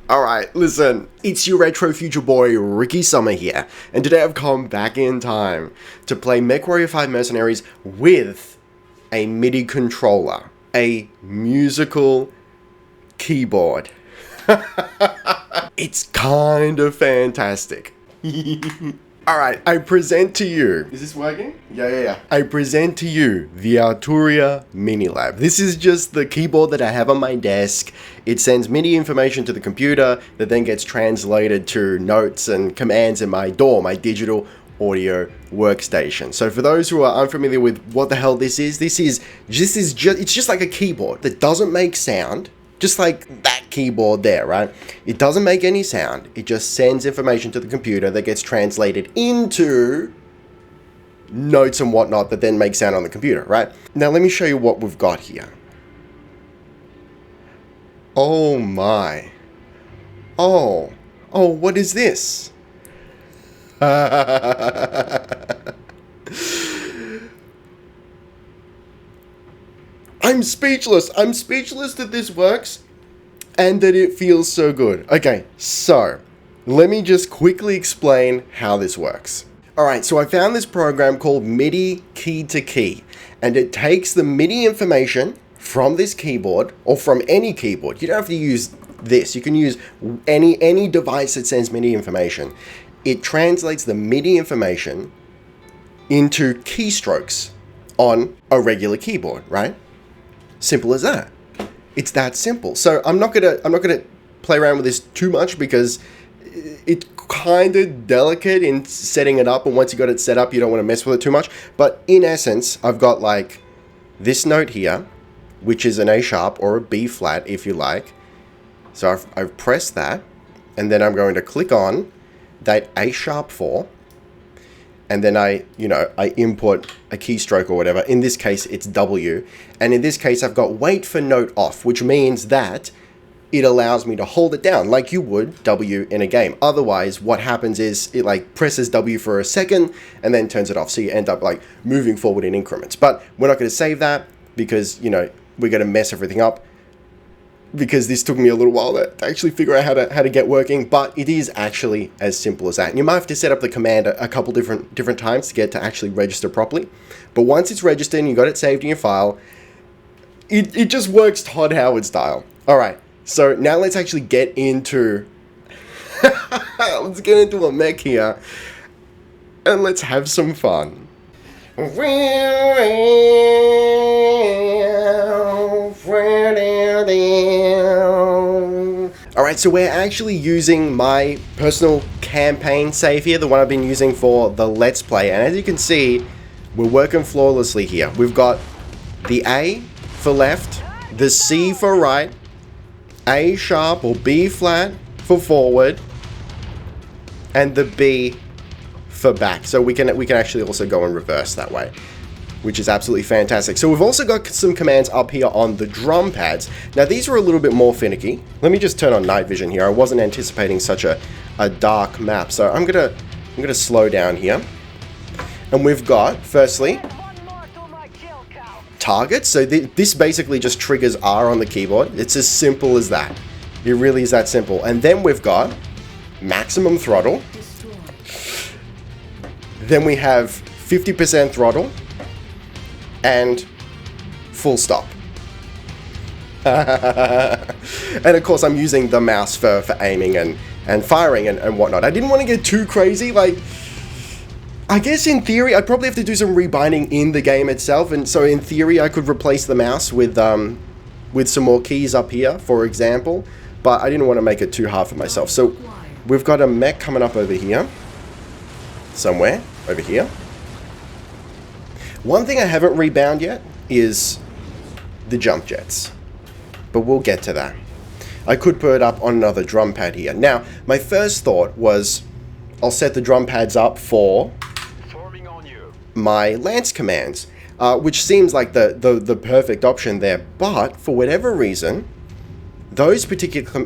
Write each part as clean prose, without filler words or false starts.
Alright, listen, it's your retro future boy Ricky Summer here, and today I've come back in time to play MechWarrior 5 Mercenaries with a MIDI controller, a musical keyboard. It's kind of fantastic. Alright, I present to you... Is this working? Yeah. I present to you the Arturia Minilab. This is just the keyboard that I have on my desk. It sends MIDI information to the computer that then gets translated to notes and commands in my DAW, my digital audio workstation. So for those who are unfamiliar with what the hell this is it's just like a keyboard that doesn't make sound. Just like that keyboard there, right? It doesn't make any sound. It just sends information to the computer that gets translated into notes and whatnot that then make sound on the computer, right? Now let me show you what we've got here. Oh my. Oh, what is this? I'm speechless. I'm speechless that this works and that it feels so good. Okay, so let me just quickly explain how this works. Alright, so I found this program called MIDI Key to Key, and it takes the MIDI information from this keyboard, or from any keyboard. You don't have to use this. You can use any device that sends MIDI information. It translates the MIDI information into keystrokes on a regular keyboard, right? Simple as that. It's that simple. So I'm not gonna play around with this too much because it's kind of delicate in setting it up, and once you got it set up, you don't want to mess with it too much. But in essence, I've got like this note here, which is an A sharp or a B flat if you like. So I've pressed that, and then I'm going to click on that A sharp 4. And then I input a keystroke or whatever. In this case, it's W. And in this case, I've got wait for note off, which means that it allows me to hold it down like you would W in a game. Otherwise, what happens is it like presses W for a second and then turns it off. So you end up like moving forward in increments. But we're not going to save that because, we're going to mess everything up. Because this took me a little while to actually figure out how to get working, but it is actually as simple as that. And you might have to set up the command a couple different times to get to actually register properly. But once it's registered and you got it saved in your file, it just works Todd Howard style. All right, so now let's actually get into let's get into a mech here, and let's have some fun. Alright, so we're actually using my personal campaign save here, the one I've been using for the Let's Play, and as you can see, we're working flawlessly here. We've got the A for left, the C for right, A sharp or B flat for forward, and the B for back. So we can actually also go in reverse that way, which is absolutely fantastic. So we've also got some commands up here on the drum pads. Now these are a little bit more finicky. Let me just turn on night vision here. I wasn't anticipating such a dark map. So I'm gonna slow down here. And we've got, firstly, targets. So this basically just triggers R on the keyboard. It's as simple as that. It really is that simple. And then we've got maximum throttle. Then we have 50% throttle. And full stop. And of course I'm using the mouse for aiming and firing and whatnot. I didn't want to get too crazy. Like, I guess in theory I'd probably have to do some rebinding in the game itself, and so in theory I could replace the mouse with some more keys up here, for example, but I didn't want to make it too hard for myself. So we've got a mech coming up over here. Somewhere over here. One thing I haven't rebound yet is the jump jets, but we'll get to that. I could put it up on another drum pad here. Now, my first thought was I'll set the drum pads up for my Lance commands, which seems like the perfect option there, but for whatever reason, those particular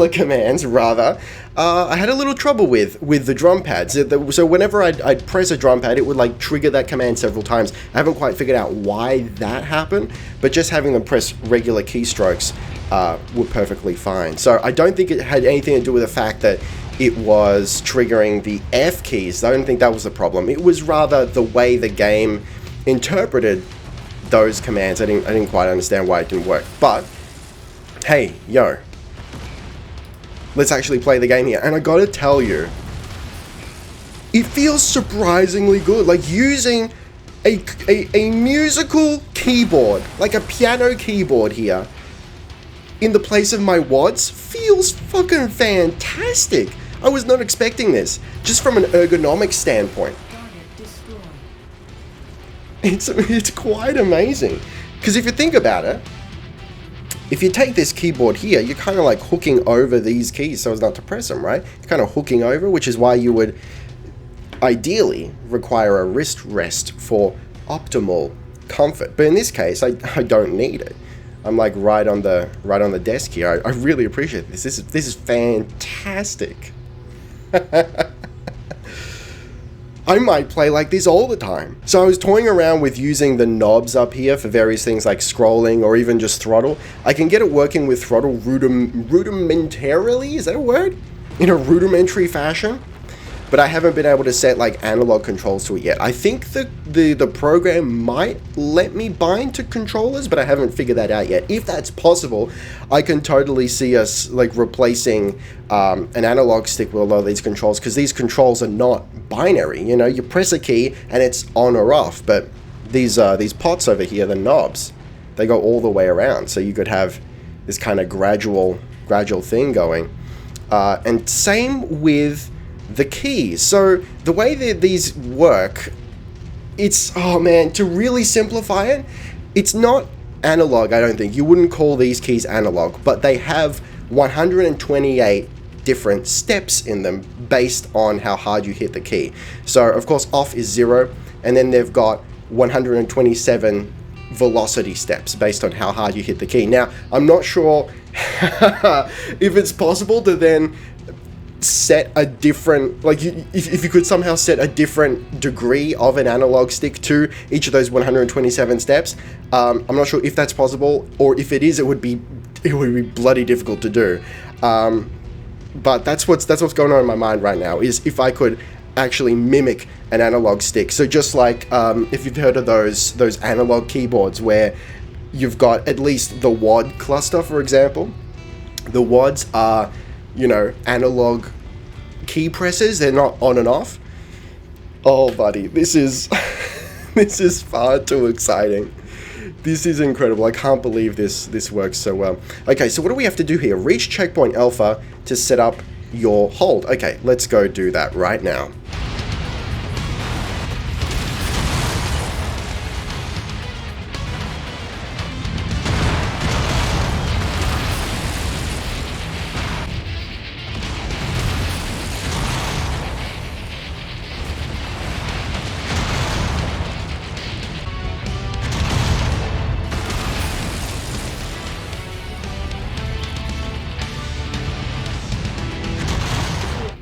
commands, rather, I had a little trouble with the drum pads. So whenever I'd press a drum pad, it would like trigger that command several times. I haven't quite figured out why that happened, but just having them press regular keystrokes were perfectly fine. So I don't think it had anything to do with the fact that it was triggering the F keys. I don't think that was the problem. It was rather the way the game interpreted those commands. I didn't quite understand why it didn't work. But hey, yo, let's actually play the game here. And I gotta tell you, it feels surprisingly good. Like using a musical keyboard, like a piano keyboard here, in the place of my WADs feels fucking fantastic. I was not expecting this, just from an ergonomic standpoint. It's quite amazing. Because if you think about it, if you take this keyboard here, you're kind of like hooking over these keys so as not to press them, right? You're kind of hooking over, which is why you would ideally require a wrist rest for optimal comfort. But in this case, I don't need it. I'm like right on the desk here. I really appreciate this. This is fantastic. I might play like this all the time. So I was toying around with using the knobs up here for various things like scrolling or even just throttle. I can get it working with throttle rudimentarily, is that a word? In a rudimentary fashion. But I haven't been able to set like analog controls to it yet. I think the program might let me bind to controllers, but I haven't figured that out yet. If that's possible, I can totally see us like replacing an analog stick with a lot of these controls, because these controls are not binary. You know, you press a key and it's on or off. But these pots over here, the knobs, they go all the way around. So you could have this kind of gradual thing going. And same with the keys. So the way that these work, it's, oh man, to really simplify it, it's not analog, I don't think. You wouldn't call these keys analog, but they have 128 different steps in them based on how hard you hit the key. So of course off is 0, and then they've got 127 velocity steps based on how hard you hit the key. Now, I'm not sure if it's possible to then set a different, like if you could somehow set a different degree of an analog stick to each of those 127 steps. I'm not sure if that's possible, or if it is, it would be bloody difficult to do. But that's what's going on in my mind right now, is if I could actually mimic an analog stick. So just like if you've heard of those analog keyboards where you've got at least the WAD cluster, for example. The WADs are, you know, analog key presses. They're not on and off. Oh, buddy, this is this is far too exciting. This is incredible. I can't believe this works so well. Okay, so what do we have to do here? Reach checkpoint alpha to set up your hold. Okay, let's go do that right now.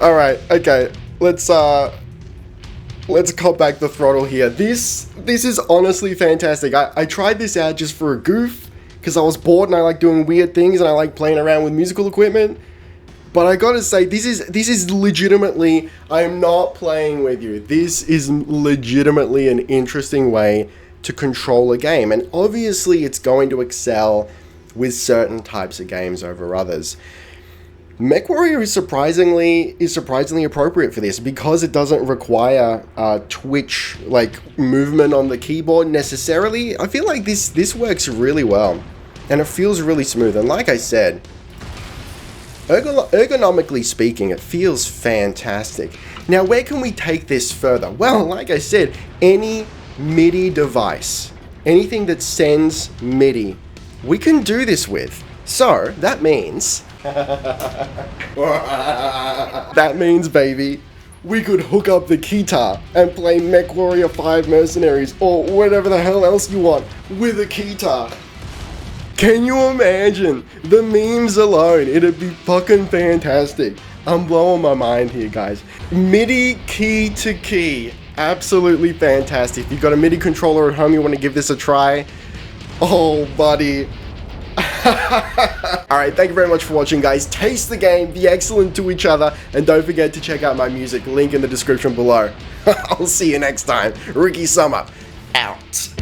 All right, okay, let's cop back the throttle here. This is honestly fantastic. I tried this out just for a goof, because I was bored and I like doing weird things and I like playing around with musical equipment. But I gotta say, this is legitimately, I am not playing with you. This is legitimately an interesting way to control a game. And obviously it's going to excel with certain types of games over others. MechWarrior is surprisingly appropriate for this, because it doesn't require twitch like movement on the keyboard necessarily. I feel like this works really well, and it feels really smooth. And like I said, ergonomically speaking, it feels fantastic. Now, where can we take this further? Well, like I said, any MIDI device, anything that sends MIDI, we can do this with. So that means baby, we could hook up the guitar and play MechWarrior 5 Mercenaries or whatever the hell else you want with a guitar. Can you imagine the memes alone? It'd be fucking fantastic. I'm blowing my mind here, guys. MIDI key to key. Absolutely fantastic. If you've got a MIDI controller at home, you want to give this a try. Oh, buddy. Alright, thank you very much for watching, guys. Taste the game, be excellent to each other, and don't forget to check out my music, link in the description below. I'll see you next time. Ricky Summer, out.